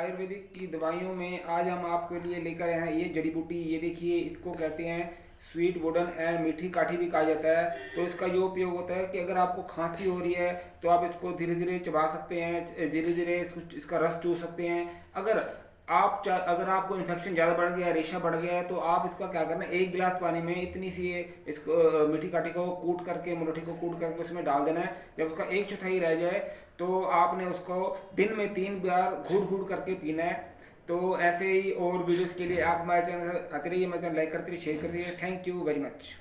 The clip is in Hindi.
आयुर्वेदिक की दवाइयों में आज हम आपके लिए लेकर आए हैं ये जड़ी बूटी। ये देखिए, इसको कहते हैं स्वीट वुडन एंड मीठी काठी भी कहा जाता है। तो इसका ये उपयोग होता है कि अगर आपको खांसी हो रही है तो आप इसको धीरे धीरे चबा सकते हैं, धीरे धीरे इसका रस चूस सकते हैं। अगर आपको इन्फेक्शन ज़्यादा बढ़ गया है, रेशा बढ़ गया है, तो आप इसका क्या करना है, एक गिलास पानी में इतनी सी इसको मीठी काठी को कूट करके, मुलठी को कूट करके उसमें डाल देना है। जब उसका एक चौथाई रह जाए तो आपने उसको दिन में 3 बार घूट घूट करके पीना है। तो ऐसे ही और वीडियोस के लिए आप हमारे चैनल आते रहिए, हमारे चैनल लाइक करते रहिए, शेयर करते रहिए। Thank you very much.